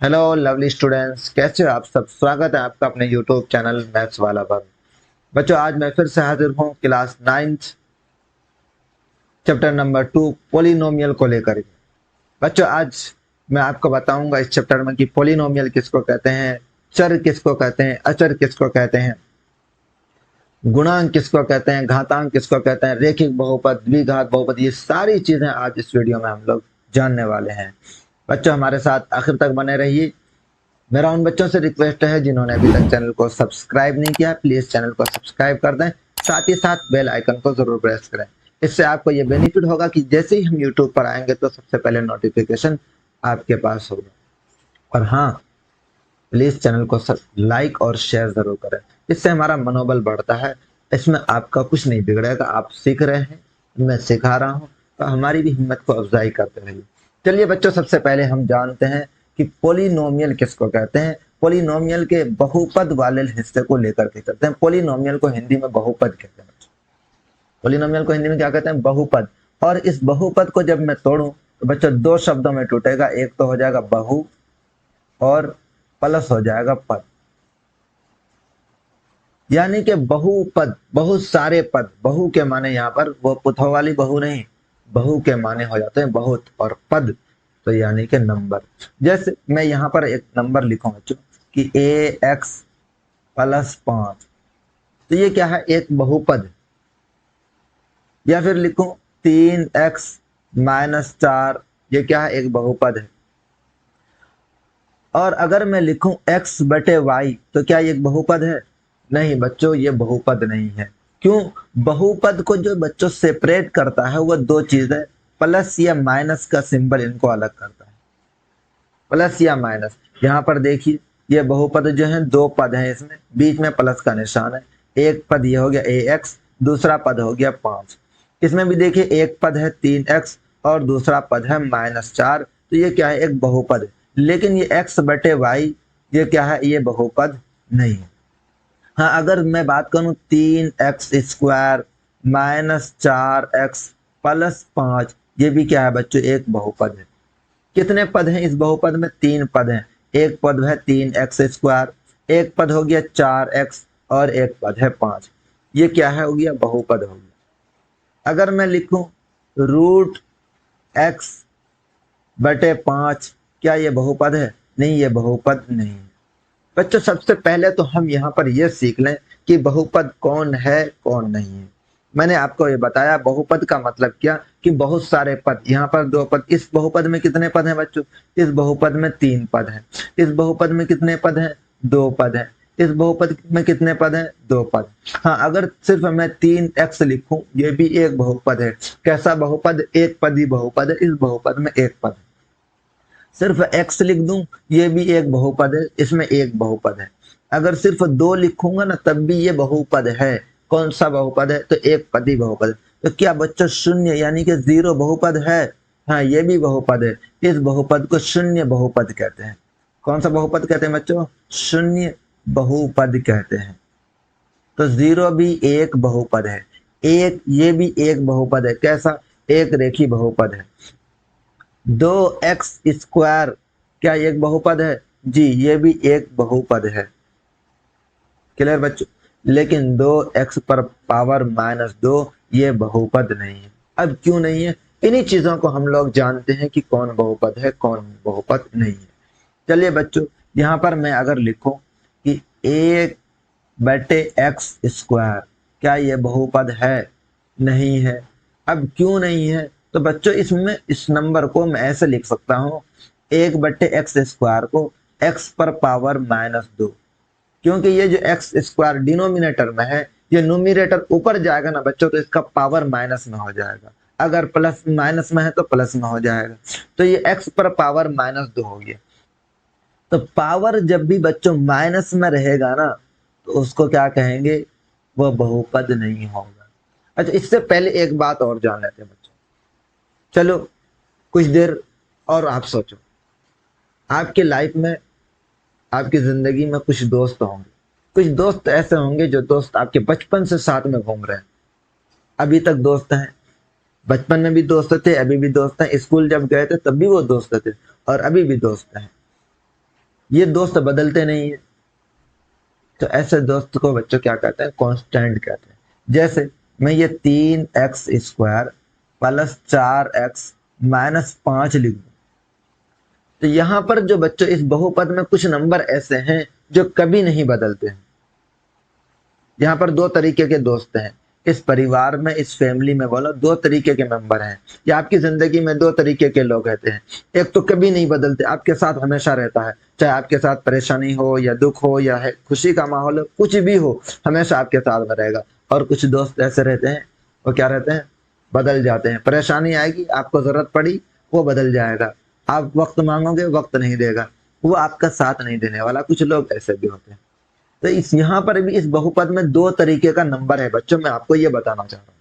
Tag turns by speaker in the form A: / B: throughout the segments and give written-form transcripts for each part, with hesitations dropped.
A: Hello lovely students, कैसे हो आप सब। स्वागत है आपका अपने यूट्यूब चैनल मैथ्स वाला पर। बच्चों, आज मैं फिर से हाजिर हूँ class 9th chapter number 2 polynomial को लेकर के। बच्चों, आज मैं आपको बताऊंगा इस चैप्टर में कि पोलिनोमियल किसको कहते हैं, चर किसको कहते हैं, अचर किसको कहते हैं, गुणांक किसको कहते हैं, घातांक किसको कहते हैं, रेखिक बहुपद, द्विघात बहुपद, ये सारी चीजें आज इस वीडियो में हम लोग जानने वाले हैं। बच्चों, हमारे साथ आखिर तक बने रहिए। मेरा उन बच्चों से रिक्वेस्ट है जिन्होंने अभी तक चैनल को सब्सक्राइब नहीं किया, प्लीज चैनल को सब्सक्राइब कर दें, साथ ही साथ बेल आइकन को जरूर प्रेस करें। इससे आपको ये बेनिफिट होगा कि जैसे ही हम यूट्यूब पर आएंगे तो सबसे पहले नोटिफिकेशन आपके पास होगा। और हाँ, प्लीज चैनल को लाइक और शेयर जरूर करें, इससे हमारा मनोबल बढ़ता है। इसमें आपका कुछ नहीं बिगड़ेगा, आप सीख रहे हैं, मैं सिखा रहा हूँ, तो हमारी भी हिम्मत को अफजाई करते रहिए। चलिए बच्चों, सबसे पहले हम जानते हैं कि पोलिनोमियल किसको कहते हैं। पोलिनोमियल के बहुपद वाले हिस्से को लेकर के चलते हैं। पोलिनोमियल को हिंदी में बहुपद कहते हैं बच्चों। पोलिनोमियल को हिंदी में क्या कहते हैं, बहुपद। और इस बहुपद को जब मैं तोड़ूं तो बच्चों दो शब्दों में टूटेगा, एक तो हो जाएगा बहु और प्लस हो जाएगा पद। यानी कि बहुपद, बहुत सारे पद। बहु के माने यहाँ पर वो पुथो वाली बहु नहीं, बहु के माने हो जाते हैं बहुत, और पद तो यानी कि नंबर। जैसे मैं यहाँ पर एक नंबर लिखूं बच्चों कि ax+5, तो ये क्या है, एक बहुपद। या फिर लिखूं 3x-4, ये क्या है, एक बहुपद है। और अगर मैं लिखूं x/y, तो क्या ये एक बहुपद है? नहीं बच्चों, ये बहुपद नहीं है। क्यों? बहुपद को जो बच्चों सेपरेट करता है वो दो चीज है, प्लस या माइनस का सिंबल इनको अलग करता है। प्लस या माइनस, यहाँ पर देखिए ये बहुपद जो है दो पद है, इसमें बीच में प्लस का निशान है। एक पद ये हो गया ax, दूसरा पद हो गया 5। इसमें भी देखिए एक पद है 3x और दूसरा पद है -4, तो ये क्या है, एक बहुपद है। लेकिन ये x/y, ये क्या है, ये बहुपद नहीं है। हाँ, अगर मैं बात करूं 3x² -4x+5, ये भी क्या है बच्चों, एक बहुपद है। कितने पद हैं इस बहुपद में? तीन पद हैं। एक पद है 3x², एक पद हो गया 4x और एक पद है 5। ये क्या है, हो गया बहुपद हो गया। अगर मैं लिखूं √x/5, क्या ये बहुपद है? नहीं, ये बहुपद नहीं है। बच्चों, सबसे पहले तो हम यहाँ पर यह सीख लें कि बहुपद कौन है कौन नहीं है। मैंने आपको ये बताया बहुपद का मतलब क्या, कि बहुत सारे पद। यहाँ पर दो पद, इस बहुपद में कितने पद हैं बच्चों? इस बहुपद में 3 पद हैं। इस बहुपद में कितने पद हैं? 2 पद हैं। इस बहुपद में कितने पद हैं? 2 पद। हाँ, अगर सिर्फ मैं 3x लिखूं, ये भी एक बहुपद है। कैसा बहुपद? एक पदी बहुपद है। इस बहुपद में एक पद है। सिर्फ x लिख दूं, ये भी एक बहुपद है, इसमें एक बहुपद है। अगर सिर्फ 2 लिखूंगा ना, तब भी ये बहुपद है। कौन सा बहुपद है? तो एक पदी बहुपद है। तो क्या बच्चों शून्य यानी कि 0 बहुपद है? हाँ, ये भी बहुपद है। इस बहुपद को शून्य बहुपद कहते हैं। कौन सा बहुपद कहते हैं बच्चों? शून्य बहुपद कहते हैं। तो 0 भी एक बहुपद है। एक, ये भी एक बहुपद है। कैसा? एक रेखी बहुपद है। 2x², क्या एक बहुपद है? जी, ये भी एक बहुपद है। क्लियर बच्चों? लेकिन 2x⁻², ये बहुपद नहीं है। अब क्यों नहीं है? इन्हीं चीजों को हम लोग जानते हैं कि कौन बहुपद है कौन बहुपद नहीं है। चलिए बच्चों, यहां पर मैं अगर लिखूं कि 1/x², क्या ये बहुपद है? नहीं है। अब क्यों नहीं है? तो बच्चों इसमें इस नंबर को मैं ऐसे लिख सकता हूं, 1/x² को x⁻², क्योंकि ये जो x² डिनोमिनेटर में है, ये न्यूमिनेटर ऊपर जाएगा ना बच्चों, तो इसका पावर माइनस में हो जाएगा। अगर प्लस माइनस में है तो प्लस में हो जाएगा। तो ये x⁻² हो गया। तो पावर जब भी बच्चों माइनस में रहेगा ना, तो उसको क्या कहेंगे? वह बहुपद नहीं होगा। अच्छा, इससे पहले एक बात और जान लेते हैं बच्चों। चलो कुछ देर और आप सोचो, आपके लाइफ में, आपकी जिंदगी में कुछ दोस्त होंगे। कुछ दोस्त ऐसे होंगे जो दोस्त आपके बचपन से साथ में घूम रहे हैं, अभी तक दोस्त हैं। बचपन में भी दोस्त थे, अभी भी दोस्त हैं। स्कूल जब गए थे तब भी वो दोस्त थे, और अभी भी दोस्त हैं। ये दोस्त बदलते नहीं है, तो ऐसे दोस्त को बच्चों क्या कहते हैं, कांस्टेंट कहते हैं। जैसे मैं ये 3x² प्लस 4x माइनस 5 लिख दूं, तो यहां पर जो बच्चों इस बहुपद में कुछ नंबर ऐसे हैं जो कभी नहीं बदलते हैं। यहाँ पर दो तरीके के दोस्त हैं इस परिवार में, इस फैमिली में बोलो दो तरीके के मेंबर हैं, या आपकी जिंदगी में दो तरीके के लोग रहते हैं। एक तो कभी नहीं बदलते, आपके साथ हमेशा रहता है, चाहे आपके साथ परेशानी हो या दुख हो या है खुशी का माहौल हो, कुछ भी हो, हमेशा आपके साथ में रहेगा। और कुछ दोस्त ऐसे रहते हैं, वो क्या रहते हैं, बदल जाते हैं। परेशानी आएगी, आपको जरूरत पड़ी, वो बदल जाएगा। आप वक्त मांगोगे, वक्त नहीं देगा, वो आपका साथ नहीं देने वाला। कुछ लोग ऐसे भी होते हैं। तो इस यहाँ पर भी इस बहुपद में दो तरीके का नंबर है बच्चों, मैं आपको ये बताना चाह रहा हूँ।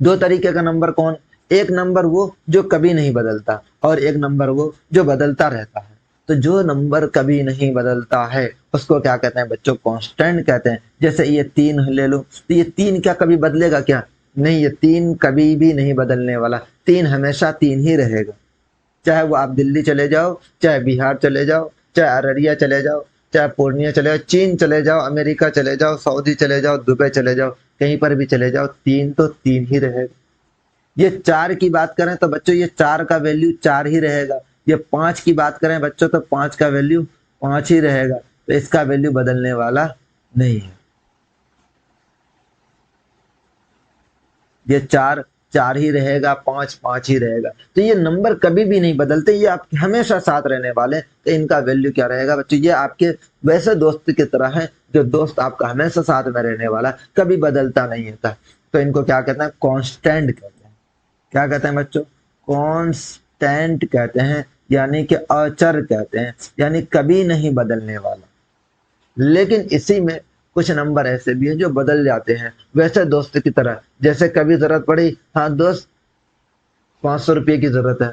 A: दो तरीके का नंबर कौन, एक नंबर वो जो कभी नहीं बदलता, और एक नंबर वो जो बदलता रहता है। तो जो नंबर कभी नहीं बदलता है उसको क्या कहते हैं बच्चों, कांस्टेंट कहते हैं। जैसे ये 3 ले लो, तो ये 3 क्या कभी बदलेगा क्या, नहीं, ये 3 कभी भी नहीं बदलने वाला। 3 हमेशा 3 ही रहेगा, चाहे वो आप दिल्ली चले जाओ, चाहे बिहार चले जाओ, चाहे अररिया चले जाओ, चाहे पूर्णिया चले जाओ, चीन चले जाओ, अमेरिका चले जाओ, सऊदी चले जाओ, दुबई चले जाओ, कहीं पर भी चले जाओ, 3 तो 3 ही रहेगा। ये 4 की बात करें तो बच्चों ये 4 का वैल्यू 4 ही रहेगा। ये 5 की बात करें बच्चों तो 5 का वैल्यू 5 ही रहेगा। तो इसका वैल्यू बदलने वाला नहीं है। ये 4 4 ही रहेगा, 5 5 ही रहेगा। तो ये नंबर कभी भी नहीं बदलते, ये आपके हमेशा साथ रहने वाले। तो इनका वैल्यू क्या रहेगा बच्चों, ये आपके वैसे दोस्त की तरह है जो दोस्त आपका हमेशा साथ में रहने वाला, कभी बदलता नहीं होता। तो इनको क्या कहते हैं, कांस्टेंट कहते हैं। क्या कहते हैं बच्चों, कांस्टेंट कहते हैं, यानी कि अचर कहते हैं, यानी कभी नहीं बदलने वाला। लेकिन इसी में कुछ नंबर ऐसे भी हैं जो बदल जाते हैं, वैसे दोस्त की तरह। जैसे कभी जरूरत पड़ी, हाँ दोस्त 500 रुपये की जरूरत है,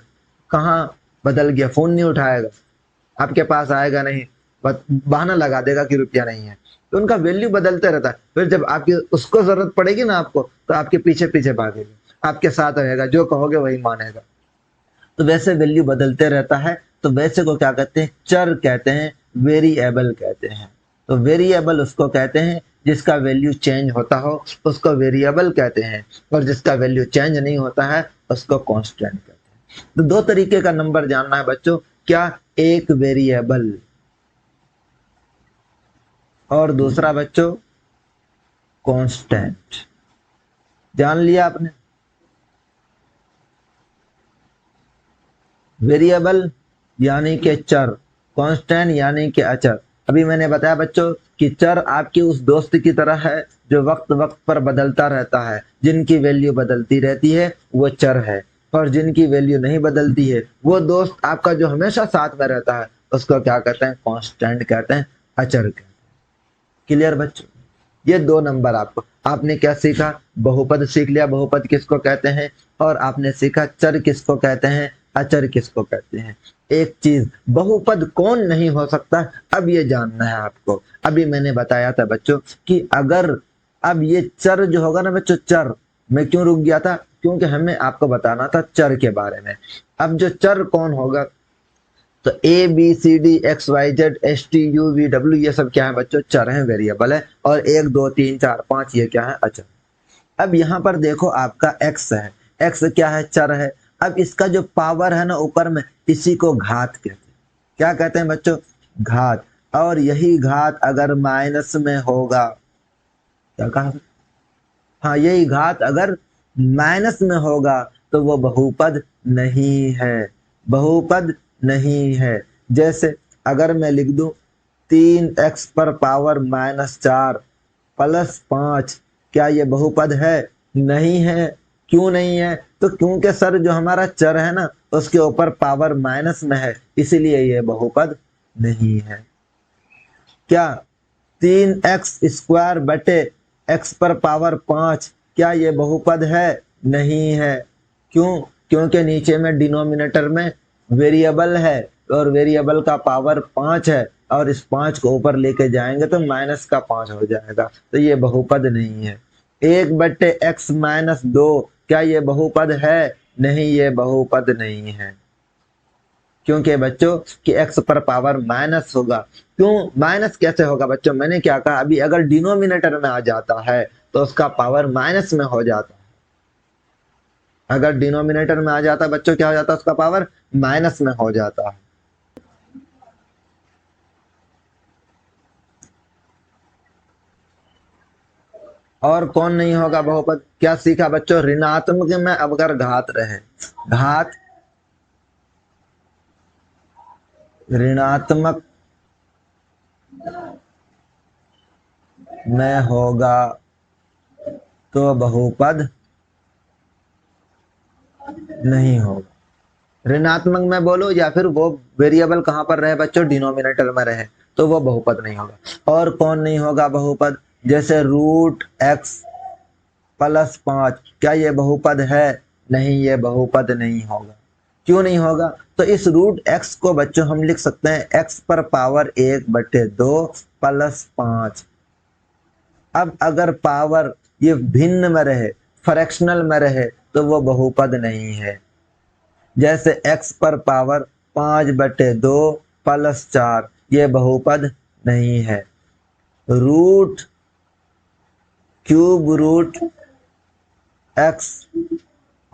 A: कहाँ, बदल गया, फोन नहीं उठाएगा, आपके पास आएगा नहीं, बहाना लगा देगा कि रुपया नहीं है। तो उनका वैल्यू बदलते रहता है। फिर जब आपकी उसको जरूरत पड़ेगी ना आपको, तो आपके पीछे पीछे भागेगा, आपके साथ रहेगा, जो कहोगे वही मानेगा। तो वैसे वैल्यू बदलते रहता है। तो वैसे को क्या कहते हैं, चर कहते हैं, वेरिएबल कहते हैं। तो वेरिएबल उसको कहते हैं जिसका वैल्यू चेंज होता हो, उसको वेरिएबल कहते हैं, और जिसका वैल्यू चेंज नहीं होता है उसको कांस्टेंट कहते हैं। तो दो तरीके का नंबर जानना है बच्चों, क्या, एक वेरिएबल और दूसरा बच्चों कांस्टेंट। जान लिया आपने, वेरिएबल यानी कि चर, कांस्टेंट यानी कि अचर। अभी मैंने बताया बच्चों कि चर आपके उस दोस्त की तरह है जो वक्त वक्त पर बदलता रहता है, जिनकी वैल्यू बदलती रहती है वो चर है। और जिनकी वैल्यू नहीं बदलती है, वो दोस्त आपका जो हमेशा साथ में रहता है, उसको क्या कहते हैं, कांस्टेंट कहते हैं, अचर कहते हैं। क्लियर बच्चों, ये दो नंबर आपको, आपने क्या सीखा, बहुपद सीख लिया, बहुपद किसको कहते हैं, और आपने सीखा चर किसको कहते हैं, अचर किसको कहते हैं। एक चीज, बहुपद कौन नहीं हो सकता, अब ये जानना है आपको। अभी मैंने बताया था बच्चों कि अगर, अब ये चर जो होगा ना बच्चों, चर, मैं क्यों रुक गया था, क्योंकि हमें आपको बताना था चर के बारे में। अब जो चर कौन होगा, तो A B C D X Y Z S T U V W, ये सब क्या है बच्चों, चर है, वेरिएबल है। और 1 2 3 4 5 ये क्या है, अचर। अब यहाँ पर देखो आपका एक्स है, एक्स क्या है, चर है। अब इसका जो पावर है ना ऊपर में, इसी को घात कहते हैं। क्या कहते हैं बच्चों, घात। और यही घात अगर माइनस में होगा, क्या कहा, हाँ यही घात अगर माइनस में होगा तो वो बहुपद नहीं है, बहुपद नहीं है। जैसे अगर मैं लिख दूं 3x पर पावर -4 प्लस 5, क्या ये बहुपद है, नहीं है। क्यों नहीं है, तो क्योंकि सर जो हमारा चर है ना उसके ऊपर पावर माइनस में है, इसीलिए ये बहुपद नहीं है। क्या 3x² बटे x पर पावर 5, क्या ये बहुपद है, नहीं है। क्यों, क्योंकि नीचे में डिनोमिनेटर में वेरिएबल है, और वेरिएबल का पावर 5 है, और इस 5 को ऊपर लेके जाएंगे तो -5 हो जाएगा, तो ये बहुपद नहीं है। 1 बटे x -2, क्या ये बहुपद है, नहीं, ये बहुपद नहीं है। क्योंकि बच्चों कि x पर पावर माइनस होगा। क्यों माइनस कैसे होगा बच्चों, मैंने क्या कहा अभी, अगर डिनोमिनेटर में आ जाता है तो उसका पावर माइनस में हो जाता है। अगर डिनोमिनेटर में आ जाता है बच्चों क्या हो जाता है, उसका पावर माइनस में हो जाता है। और कौन नहीं होगा बहुपद, क्या सीखा बच्चों, ऋणात्मक में अगर घात रहे, घात ऋणात्मक में होगा तो बहुपद नहीं होगा। ऋणात्मक में बोलो या फिर वो वेरिएबल कहां पर रहे बच्चों, डिनोमिनेटर में रहे, तो वो बहुपद नहीं होगा। और कौन नहीं होगा बहुपद, जैसे रूट एक्स प्लस 5, क्या ये बहुपद है, नहीं ये बहुपद नहीं होगा। क्यों नहीं होगा, तो इस रूट एक्स को बच्चों हम लिख सकते हैं एक्स पर पावर 1/2 प्लस 5। अब अगर पावर ये भिन्न में रहे, फ्रैक्शनल में रहे, तो वो बहुपद नहीं है। जैसे x पर पावर 5/2 प्लस 4, ये बहुपद नहीं है। Root cube root x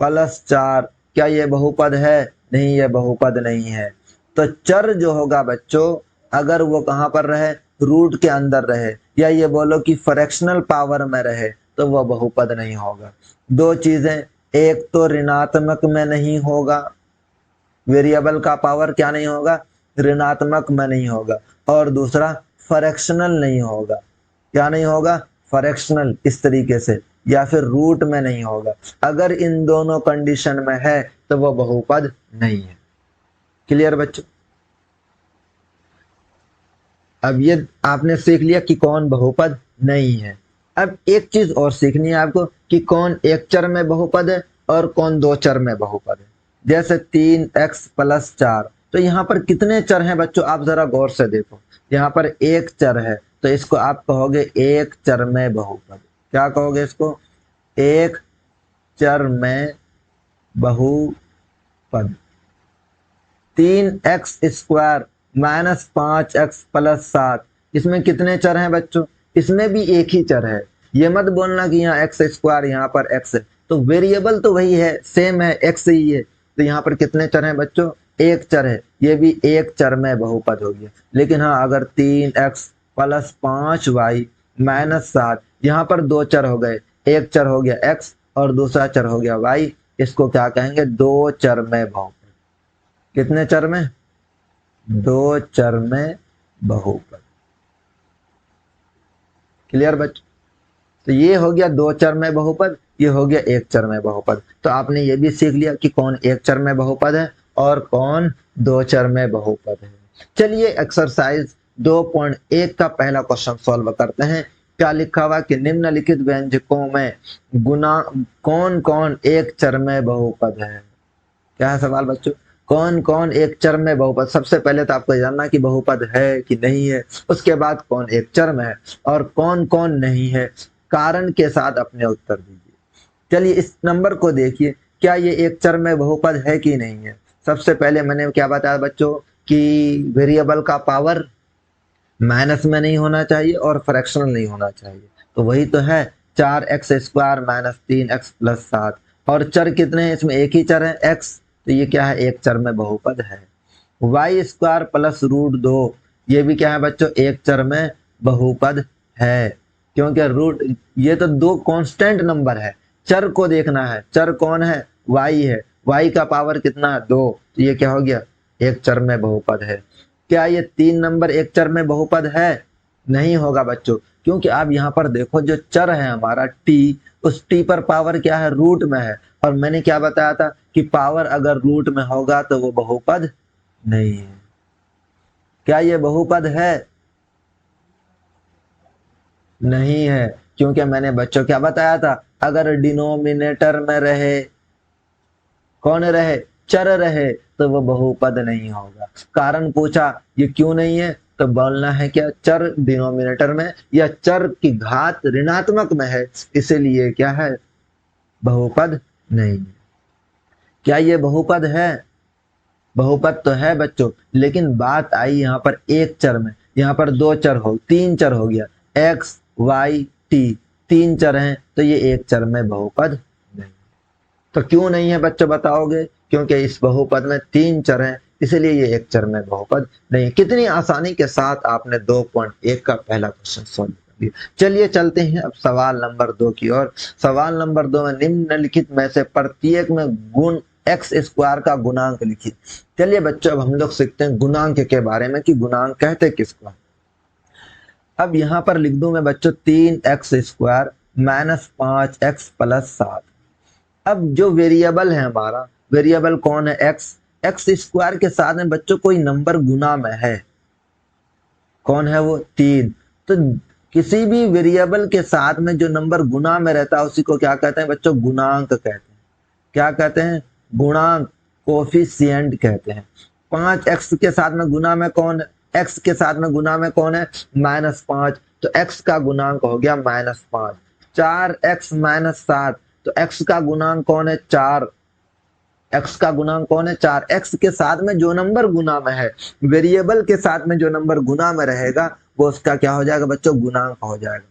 A: plus 4, क्या ये बहुपद है, नहीं ये बहुपद नहीं है। तो चर जो होगा बच्चों, अगर वो कहां पर रहे, रूट के अंदर रहे, या ये बोलो कि फ्रैक्शनल पावर में रहे, तो वह बहुपद नहीं होगा। दो चीजें, एक तो ऋणात्मक में नहीं होगा, वेरिएबल का पावर क्या नहीं होगा, ऋणात्मक में नहीं होगा, और दूसरा फ्रैक्शनल नहीं होगा। क्या नहीं होगा, फ्रैक्शनल इस तरीके से, या फिर रूट में नहीं होगा। अगर इन दोनों कंडीशन में है तो वो बहुपद नहीं है। क्लियर बच्चों, अब ये आपने सीख लिया कि कौन बहुपद नहीं है। अब एक चीज और सीखनी है आपको कि कौन एक चर में बहुपद है और कौन दो चर में बहुपद है। जैसे 3x प्लस 4, तो यहाँ पर कितने चर हैं बच्चों, आप जरा गौर से देखो। यहाँ पर एक चर है, तो इसको आप कहोगे एक चर में बहुपद। क्या कहोगे इसको, एक चर में बहुपद। 3x² माइनस 5x प्लस 7, इसमें कितने चर हैं बच्चों, इसमें भी एक ही चर है। ये मत बोलना कि यहाँ x², यहाँ पर x है, तो वेरिएबल तो वही है, सेम है, x ही है। तो यहाँ पर कितने चर हैं बच्चों, एक चर है, ये भी एक चर में बहुपद हो गया। लेकिन हाँ अगर 3x प्लस 5y माइनस 7, यहाँ पर दो चर हो गए, एक चर हो गया x और दूसरा चर हो गया y, इसको क्या कहेंगे, दो चर में बहुपद। कितने चर में, दो चर में बहुपद। क्लियर बच्चों, तो ये हो गया दो चर में बहुपद, ये हो गया एक चर में बहुपद। तो आपने ये भी सीख लिया कि कौन एक चर में बहुपद है और कौन दो चर में बहुपद है। चलिए एक्सरसाइज 2.1 का पहला क्वेश्चन सॉल्व करते हैं। क्या लिखा हुआ कि निम्नलिखित व्यंजकों में गुना कौन कौन एक चर में बहुपद है। क्या है सवाल बच्चों, कौन कौन एक चर में बहुपद। सबसे पहले तो आपको जानना कि बहुपद है कि नहीं है, उसके बाद कौन एक चर में है और कौन कौन नहीं है, कारण के साथ अपने उत्तर दीजिए। चलिए इस नंबर को देखिए, क्या ये एक चर में बहुपद है कि नहीं है। सबसे पहले मैंने क्या बताया बच्चों कि वेरिएबल का पावर माइनस में नहीं होना चाहिए और फ्रैक्शनल नहीं होना चाहिए, तो वही तो है 4x² माइनस 3x प्लस 7। और चर कितने हैं, इसमें एक ही चर है x, तो ये क्या है, एक चर में बहुपद है। y² प्लस √2, ये भी क्या है बच्चों, एक चर में बहुपद है, क्योंकि रूट ये तो दो कांस्टेंट नंबर है। चर को देखना है, चर कौन है, y है, y का पावर कितना है, 2, तो ये क्या हो गया, एक चर में बहुपद है। क्या ये 3 नंबर एक चर में बहुपद है, नहीं होगा बच्चों, क्योंकि आप यहाँ पर देखो जो चर है हमारा t, उस t पर पावर क्या है, रूट में है। और मैंने क्या बताया था कि पावर अगर रूट में होगा तो वो बहुपद नहीं है। क्या ये बहुपद है, नहीं है, क्योंकि मैंने बच्चों क्या बताया था, अगर डिनोमिनेटर में रहे, कौन रहे, चर रहे, तो वो बहुपद नहीं होगा। कारण पूछा ये क्यों नहीं है, तो बोलना है क्या, चर डिनोमिनेटर में या चर की घात ऋणात्मक में है, इसीलिए क्या है, बहुपद नहीं। क्या ये बहुपद है, बहुपद तो है बच्चों, लेकिन बात आई यहाँ पर एक चर में। यहाँ पर तीन चर हो गया, एक्स वाई टी, तीन चर हैं, तो ये एक चर में बहुपद नहीं। तो क्यों नहीं है बच्चों बताओगे? क्योंकि इस बहुपद में तीन चर हैं, इसलिए ये एक चर में बहुपद नहीं। कितनी आसानी के साथ आपने 2.1 का पहला क्वेश्चन सॉल्व कर दिया। चलिए चलते हैं अब सवाल नंबर 2 की ओर। सवाल नंबर 2 में निम्नलिखित में से प्रत्येक में गुण एक्स स्क्वायर का गुणांक लिखिए। चलिए बच्चों अब हम लोग सीखते हैं गुणांक के बारे में कि गुणांक कहते किसको। अब यहाँ पर लिख दूं मैं बच्चों 3x² माइनस 5x प्लस 7। अब जो वेरिएबल है हमारा, वेरिएबल कौन है? एक्स। एक्स स्क्वायर के साथ में बच्चों कोई नंबर गुना में है, कौन है वो? 3। तो किसी भी वेरिएबल के साथ में जो नंबर गुना में रहता है उसी को क्या कहते हैं बच्चों? गुणांक कहते हैं। क्या कहते हैं? गुणांक, कोफिशिएंट कहते हैं। 5x के साथ में गुना में कौन है? x के साथ में गुना में कौन है? -5, तो x का गुणांक हो गया -5। 4x माइनस 7, तो x का गुणांक कौन है? 4। x का गुणांक कौन है? 4। x के साथ में जो नंबर गुना में है, वेरिएबल के साथ में जो नंबर गुना में रहेगा वो उसका क्या हो जाएगा बच्चों? गुणांक हो जाएगा।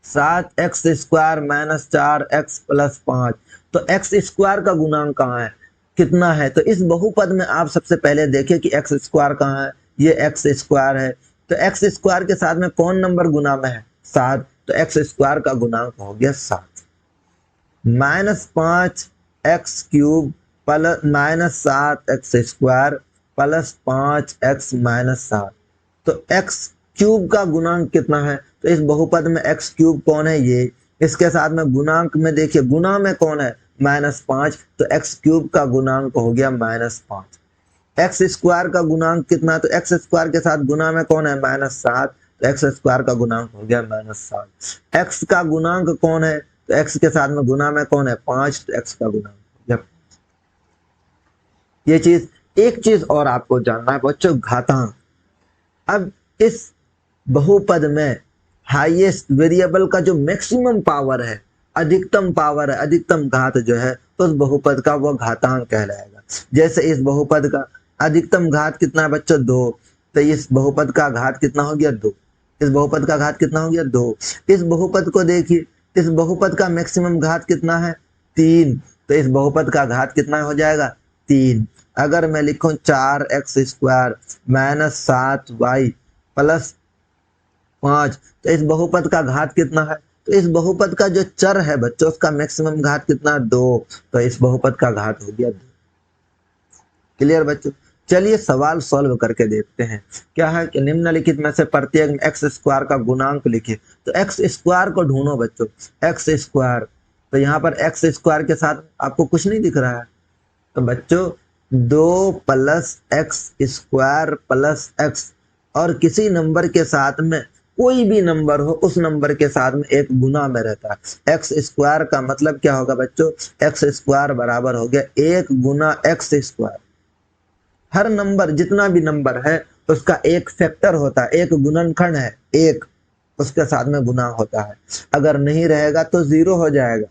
A: 7x² माइनस 4x प्लस 5, तो x स्क्वायर का गुणांक कहाँ है? कितना है? तो इस बहुपद में आप सबसे पहले देखें कि x स्क्वायर कहाँ है। ये x स्क्वायर है, तो x स्क्वायर के साथ में कौन नंबर गुना में है? 7, तो x स्क्वायर का गुणांक हो गया 7। -5x³ plus -7x² plus 5x minus 7, तो x³ का गुणांक कितना है? तो इस बहुपद में x³ कौन है? ये। इसके साथ में गुणांक में देखिए, गुना में कौन है? -5, तो x³ का गुणांक हो गया -5। एक्स स्क्वायर का गुणांक कितना? तो एक्स स्क्वायर के साथ गुना में कौन है? -7, तो एक्स स्क्वायर का गुणांक हो गया -7। एक्स का गुणांक कौन है? तो एक्स के साथ में गुना में कौन है? 5, तो एक्स का गुणांक हो गया। ये चीज, एक चीज और आपको जानना है बच्चों, घातांक। अब इस बहुपद में हाईएस्ट वेरिएबल का जो मैक्सिमम पावर है, अधिकतम पावर है, अधिकतम घात जो है, तो उस बहुपद का वो घातांक कहलाएगा। जैसे इस बहुपद का अधिकतम घात कितना है बच्चों? 2, तो इस बहुपद का घात कितना हो गया? 2। इस बहुपद का घात कितना हो गया? 2। इस बहुपद को देखिए, इस बहुपद का मैक्सिमम घात कितना है? 3, तो इस बहुपद का घात कितना हो जाएगा? 3। अगर मैं लिखूं 4x² माइनस 7y प्लस 5, तो इस बहुपद का घात कितना है? तो इस बहुपद का जो चर है बच्चों, उसका मैक्सिमम घात कितना? 2, तो इस बहुपद का घात हो गया 2। क्लियर बच्चों? चलिए सवाल सॉल्व करके देखते हैं। क्या है कि निम्नलिखित में से प्रत्येक में एक्स स्क्वायर का गुणांक लिखिए। तो एक्स स्क्वायर को ढूंढो बच्चों, एक्स स्क्वायर। तो यहाँ पर एक्स स्क्वायर के साथ आपको कुछ नहीं दिख रहा है, तो बच्चों 2 प्लस x² प्लस x, और किसी नंबर के साथ में कोई भी नंबर हो, उस नंबर के साथ में एक गुना में रहता है। एक्स स्क्वायर का मतलब क्या होगा बच्चों? एक्स स्क्वायर बराबर हो गया 1 गुना एक्स स्क्वायर। हर नंबर, जितना भी नंबर है उसका एक फैक्टर होता है, एक गुणनखंड है, एक, उसके साथ में गुना होता है। अगर नहीं रहेगा तो 0 हो जाएगा।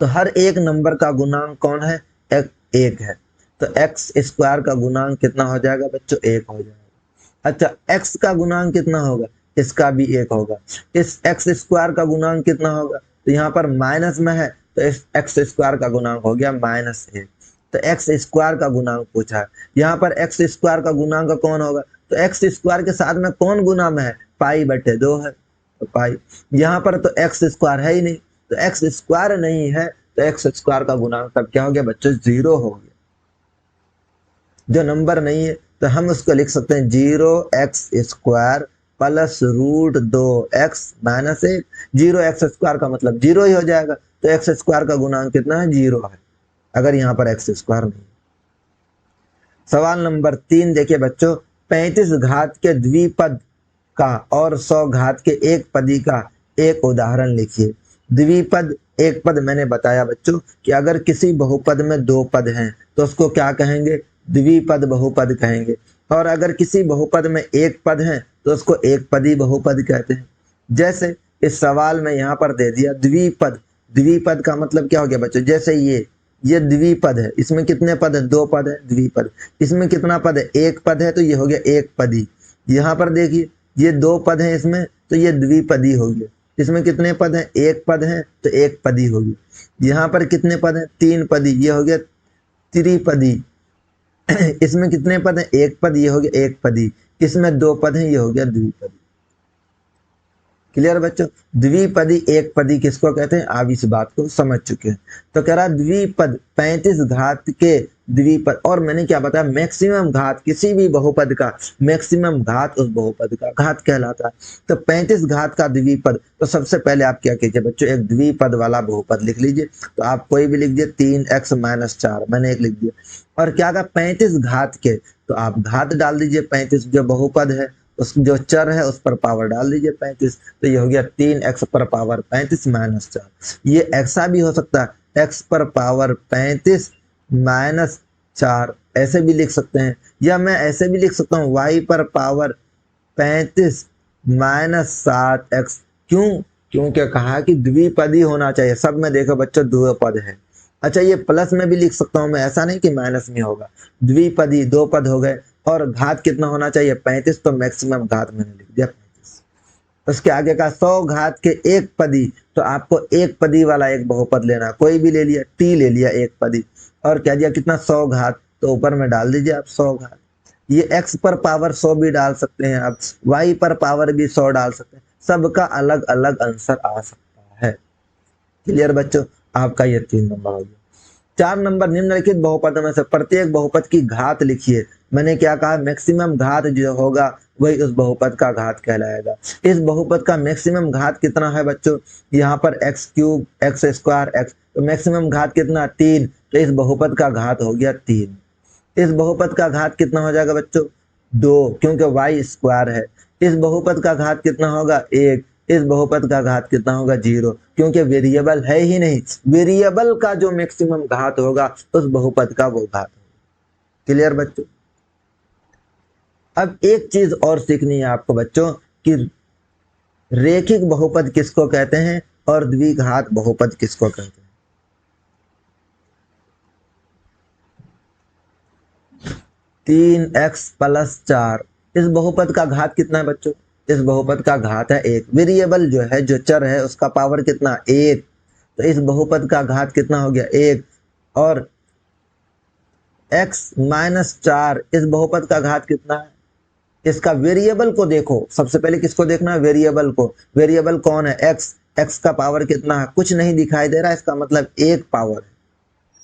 A: तो हर एक नंबर का गुणांक कौन है? एक है। तो एक्स स्क्वायर का गुणांक कितना हो जाएगा बच्चों? 1 हो जाएगा। अच्छा, एक्स का गुणांक कितना होगा? इसका भी 1 होगा। इस एक्स स्क्वायर का गुणांक कितना होगा? तो यहाँ पर माइनस में है, तो इस एक्स स्क्वायर का गुणांक हो गया -1। तो एक्स स्क्वायर का गुणांक पूछा है। यहाँ पर एक्स स्क्वायर का गुणांक कौन होगा? तो एक्स स्क्वायर के साथ में कौन गुना में है? π/2 है, तो पाई। यहाँ पर तो एक्स स्क्वायर है ही नहीं, तो एक्स स्क्वायर नहीं है, तो एक्स स्क्वायर का गुणांक तब क्या हो गया बच्चों? 0 हो गया। जो नंबर नहीं है तो हम उसको लिख सकते हैं 0x² plus √2x minus 1। 0x² का मतलब 0 ही हो जाएगा, तो एक्स स्क्वायर का गुणांक कितना है? 0 है, अगर यहाँ पर एक्स स्क्वायर नहीं। सवाल नंबर 3 देखिए बच्चों, 35 घात के द्विपद का और 100 घात के एक पदी का एक उदाहरण लिखिए। द्विपद, एक पद मैंने बताया बच्चों कि अगर किसी बहुपद में 2 पद हैं तो उसको क्या कहेंगे? द्विपद बहुपद कहेंगे। और अगर किसी बहुपद में 1 पद है तो उसको एक पदी बहुपद कहते हैं। जैसे इस सवाल में यहाँ पर दे दिया द्विपद। द्विपद का मतलब क्या हो गया बच्चों? जैसे ये द्विपद है। इसमें कितने पद है? 2 पद है, द्विपद। इसमें कितना पद है? 1 पद है, तो ये हो गया एक पदी। यहाँ पर देखिए ये 2 पद है इसमें, तो ये द्विपदी हो गया। इसमें कितने पद हैं? 1 पद है, तो एक पदी हो गई। यहाँ पर कितने पद हैं? 3 पदी, ये हो गया त्रिपदी। इसमें कितने पद हैं? 1 पद, ये हो गया एक पदी। इसमें 2 पद हैं, ये हो गया द्विपदी। क्लियर बच्चों? द्विपदी एक पदी किसको कहते हैं? आप इस बात को समझ चुके हैं। तो कह रहा द्विपद 35 घात के द्विपद, और मैंने क्या बताया? मैक्सिमम घात किसी भी बहुपद का, मैक्सिमम घात उस बहुपद का घात कहलाता है। तो 35 घात का द्विपद, तो सबसे पहले आप क्या कीजिए बच्चों? एक द्विपद वाला बहुपद लिख लीजिए। तो आप कोई भी लिख दिए, 3x-4, मैंने एक लिख दिया। और क्या कहा? 35 घात के, तो आप घात डाल दीजिए 35, जो बहुपद है उस जो चर है उस पर पावर डाल दीजिए 35। तो ये हो गया 3x पर पावर 35 माइनस 4। ये एक्सा भी हो सकता है, x पर पावर 35 माइनस 4, ऐसे भी लिख सकते हैं। या मैं ऐसे भी लिख सकता हूँ, y पर पावर 35 माइनस 7x। क्यों? क्योंकि कहा कि द्विपदी होना चाहिए। सब में देखो बच्चों द्विपद है। अच्छा, ये प्लस में भी लिख सकता हूँ मैं, ऐसा नहीं कि माइनस में होगा। द्विपदी 2 पद हो गए, और घात कितना होना चाहिए? 35, तो मैक्सिमम घात मैंने लिख दिया 35। उसके आगे का 100 घात के एक पदी, तो आपको एक पदी वाला एक बहुपद लेना, कोई भी ले लिया, t ले लिया एक पदी। और क्या दिया? कितना? 100 घात, तो ऊपर में डाल दीजिए आप 100 घात। ये x पर पावर 100 भी डाल सकते हैं आप, y पर पावर भी 100 डाल सकते हैं। सबका अलग अलग आंसर आ सकता है। क्लियर बच्चों? आपका ये 3 नंबर हो गया। 4 नंबर, निम्नलिखित बहुपदों में से प्रत्येक बहुपद की घात लिखिए। मैंने क्या कहा? मैक्सिमम घात जो होगा वही उस बहुपद का घात कहलाएगा। इस बहुपद का मैक्सिमम घात कितना है बच्चों? यहाँ पर x³ x², x, तो मैक्सिमम घात कितना? 3, तो इस बहुपद का घात हो गया 3। इस बहुपद का घात कितना हो जाएगा बच्चों? 2, क्योंकि y² है। इस बहुपद का घात कितना होगा? 1। इस बहुपद का घात कितना होगा? 0, क्योंकि वेरिएबल है ही नहीं। वेरिएबल का जो मैक्सिमम घात होगा उस बहुपद का वो घात होगा। क्लियर बच्चों? अब एक चीज और सीखनी है आपको बच्चों कि रेखिक बहुपद किसको कहते हैं और द्विघात बहुपद किसको कहते हैं। 3x+4, इस बहुपद का घात कितना है बच्चों? इस बहुपद का घात है 1। वेरिएबल जो है, जो चर है, उसका पावर कितना? 1, तो इस बहुपद का घात कितना हो गया? 1। और x-4, इस बहुपद का घात कितना है? इसका वेरिएबल को देखो, सबसे पहले किसको देखना है? वेरिएबल को। वेरिएबल कौन है? x। x का पावर कितना है? कुछ नहीं दिखाई दे रहा, इसका मतलब 1 पावर है।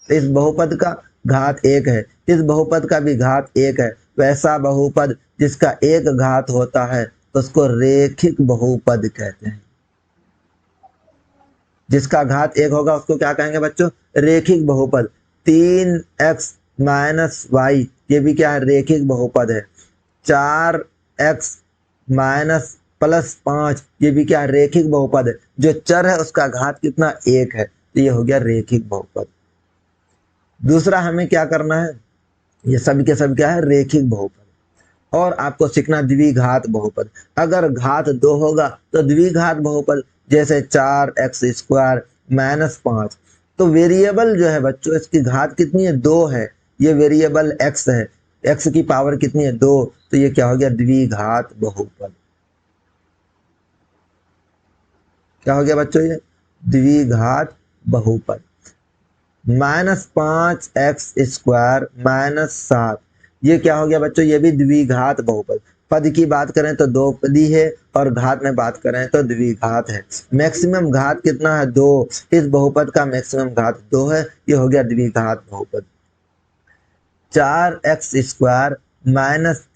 A: तो इस बहुपद का घात 1 है, इस बहुपद का भी घात 1 है। वैसा बहुपद जिसका 1 घात होता है तो उसको रेखिक बहुपद कहते हैं। जिसका घात 1 होगा उसको क्या कहेंगे बच्चों? रेखिक बहुपद। 3x-y, ये भी क्या है? रेखिक बहुपद है। 4x-+5, ये भी क्या है? रेखिक बहुपद है। जो चर है उसका घात कितना? 1 है, तो ये हो गया रेखिक बहुपद। दूसरा हमें क्या करना है? ये सब के सब क्या है? रेखिक बहुपद। और आपको सीखना द्विघात बहुपद। अगर घात 2 होगा तो द्विघात बहुपद, जैसे 4x² - 5। तो वेरिएबल जो है बच्चों, इसकी घात कितनी है? 2 है। ये वेरिएबल x है, x की पावर कितनी है? 2, तो ये क्या हो गया? द्विघात बहुपद। क्या हो गया बच्चों? ये द्विघात बहुपद। -5x² - 7, ये क्या हो गया बच्चों? ये भी द्विघात बहुपद। पद की बात करें तो 2 पदी है, और घात में बात करें तो द्विघात है। मैक्सिमम घात कितना है? 2। इस बहुपद का मैक्सिमम घात 2 है, ये हो गया द्विघात बहुपद। 4x² -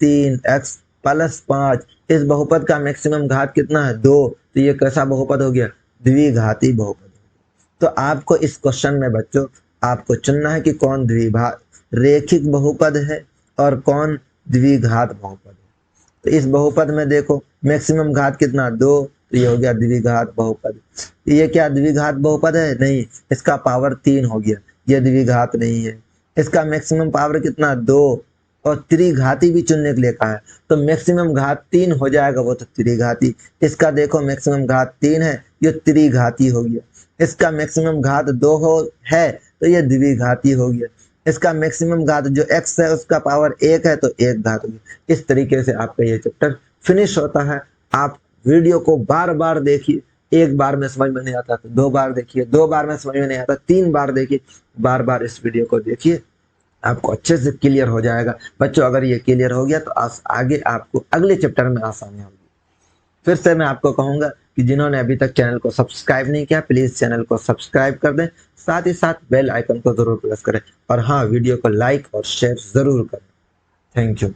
A: 3x+5, इस बहुपद का मैक्सिमम घात कितना है? 2, तो ये कैसा बहुपद हो गया? द्विघाती बहुपद। तो आपको इस क्वेश्चन में बच्चों आपको चुनना है कि कौन द्विघात रेखिक बहुपद है और कौन द्विघात बहुपद है। तो इस बहुपद में देखो मैक्सिमम घात कितना? 2, तो ये हो गया द्विघात बहुपद। ये क्या द्विघात बहुपद है? नहीं, इसका पावर 3 हो गया, ये द्विघात नहीं है। इसका मैक्सिमम पावर कितना? 2, और त्रिघाती भी चुनने के लिए कहा है, तो मैक्सिमम घात 3 हो जाएगा, वो तो त्रिघाती। इसका देखो मैक्सिमम घात 3 है, ये त्रिघाती हो गया। इसका मैक्सिमम घात 2 है, तो ये द्विघाती हो गया। इसका मैक्सिमम घात जो x है उसका पावर 1 है तो 1 घात होगी। इस तरीके से आपका ये चैप्टर फिनिश होता है। आप वीडियो को बार बार देखिए, एक बार में समझ में नहीं आता तो 2 बार देखिए, 2 बार में समझ में नहीं आता 3 बार देखिए, बार बार इस वीडियो को देखिए, आपको अच्छे से क्लियर हो जाएगा। बच्चों अगर ये क्लियर हो गया तो आगे आपको अगले चैप्टर में आसानी होगी। फिर से मैं आपको कहूंगा कि जिन्होंने अभी तक चैनल को सब्सक्राइब नहीं किया प्लीज चैनल को सब्सक्राइब कर दें, साथ ही साथ बेल आइकन को जरूर प्रेस करें और हाँ वीडियो को लाइक और शेयर जरूर करें। Thank you.